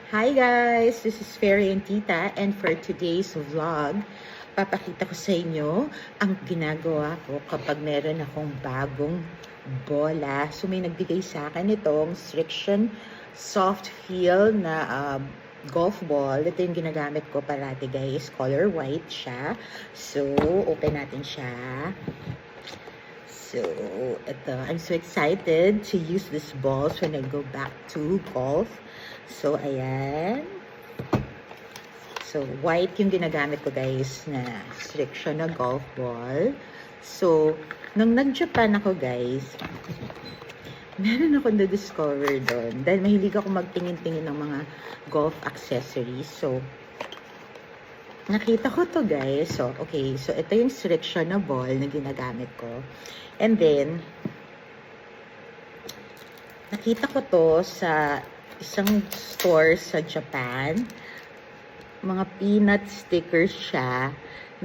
Hi guys! This is Fairy and Tita, and for today's vlog, papakita ko sa inyo ang ginagawa ko kapag meron akong bagong bola. So may nagbigay sa akin itong Striction Soft Feel na golf ball. Ito yung ginagamit ko parati guys. Color white siya. So open natin siya. So ito, I'm so excited to use this balls when I go back to golf. So, ayan. So, white yung ginagamit ko guys na Striction na golf ball. So, nung nag-Japan ako guys, meron ako na-discover doon. Dahil mahilig ako magtingin-tingin ng mga golf accessories. So, nakita ko to guys. So, okay. So, ito yung Striction na ball na ginagamit ko. And then, nakita ko to sa isang store sa Japan. Mga peanut stickers siya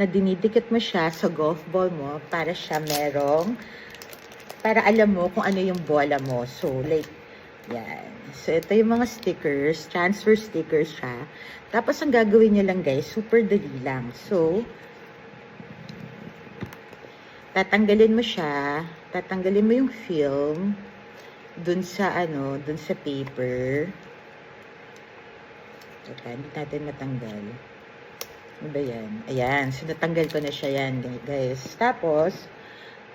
na dinidikit mo siya sa golf ball mo para siya para alam mo kung ano yung bola mo. So, like, yan. So, ito yung mga stickers, transfer stickers siya. Tapos, ang gagawin niyo lang guys, super dali lang. So, tatanggalin mo siya, tatanggalin mo yung film, dun sa paper. Teka, hindi natin matanggal. Ano ba yan? Ayan. So, natanggal ko na siya yan, guys. Tapos,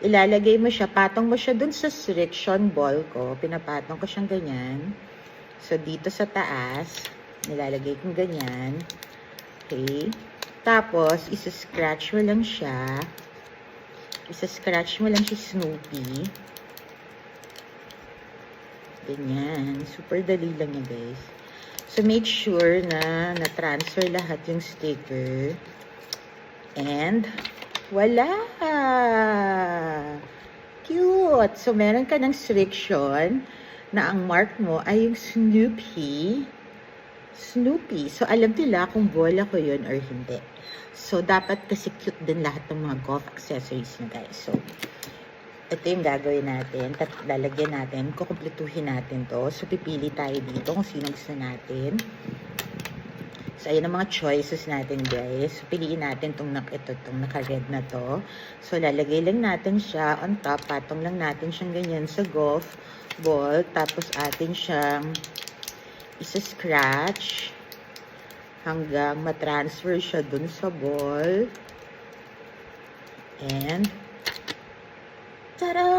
ilalagay mo siya, patong mo siya dun sa Striction ball ko. Pinapatong ko siyang ganyan. So, dito sa taas, nilalagay kong ganyan. Okay. Tapos, isa-scratch mo lang siya. Isa-scratch mo lang si Snoopy. Ganyan. Super dali lang yan, guys. So, make sure na na-transfer lahat yung sticker. And, wala! Cute! So, meron ka ng Striction na ang mark mo ay yung Snoopy. Snoopy. So, alam nila kung bola ko yun or hindi. So, dapat kasi cute din lahat ng mga golf accessories niya, guys. So, ito yung gagawin natin. Lalagyan natin. Kukumpletuhin natin to. So, pipili tayo dito kung sino gusto natin. So, ayan ang mga choices natin, guys. So, piliin natin itong naka-red na to. So, lalagay lang natin siya on top. Patong lang natin siyang ganyan sa golf ball. Tapos, atin siyang isa-scratch hanggang matransfer siya dun sa ball. And, ta-da!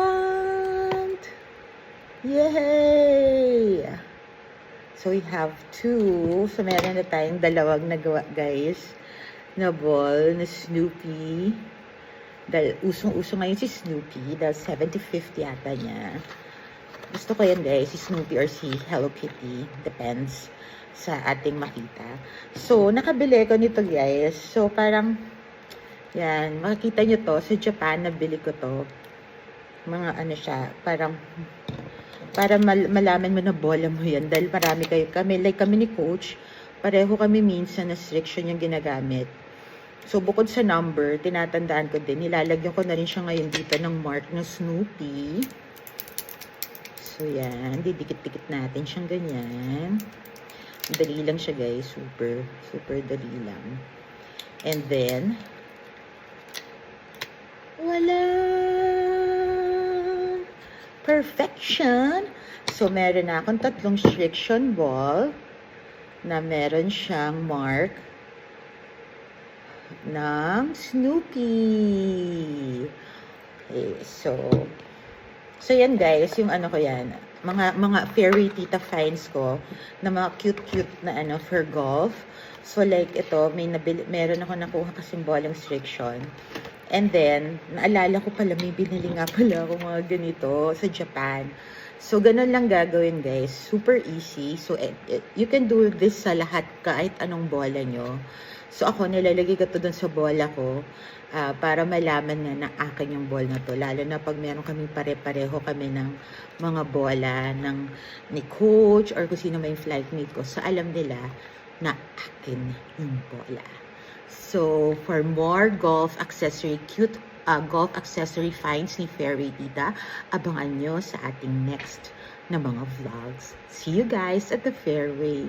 Yay! So, we have two. So, meron na tayong dalawang nagawa, guys, na ball na Snoopy. Dahil usong-uso ngayon si Snoopy. Dahil 75th yata niya. Gusto ko yan, guys. Si Snoopy or si Hello Kitty. Depends sa ating makita. So, nakabili ko nito, guys. So, parang, yan. Makikita nyo to. Sa Japan, nabili ko to. Mga ano siya, para malaman mo na bola mo yan. Dahil marami kami ni coach, pareho kami minsan na Striction yung ginagamit. So, bukod sa number, tinatandaan ko din, nilalagyan ko na rin siya ngayon dito ng mark ng Snoopy. So, yan. Didikit-dikit natin siyang ganyan. Dali lang siya, guys. Super, super dali lang. And then, wala! Perfection! So, meron na akong tatlong Striction ball na meron siyang mark ng Snoopy. Okay, so yan guys, yung ano ko yan, mga Fairy Tita finds ko na mga cute-cute na for golf. So, like ito, meron ako nakuha kasing bolang Striction. And then, naalala ko pala, may binili nga pala ako mga ganito sa Japan. So, ganun lang gagawin, guys. Super easy. So, you can do this sa lahat, kahit anong bola nyo. So, ako, nilalagay ko to dun sa bola ko para malaman na akin yung ball na to. Lalo na pag meron kaming pare-pareho kami ng mga bola ni coach or kung sino may flightmate ko. So, alam nila na akin yung bola. So, for more golf accessory, cute golf accessory finds ni Fairy Tita, abangan nyo sa ating next na mga vlogs. See you guys at the fairway.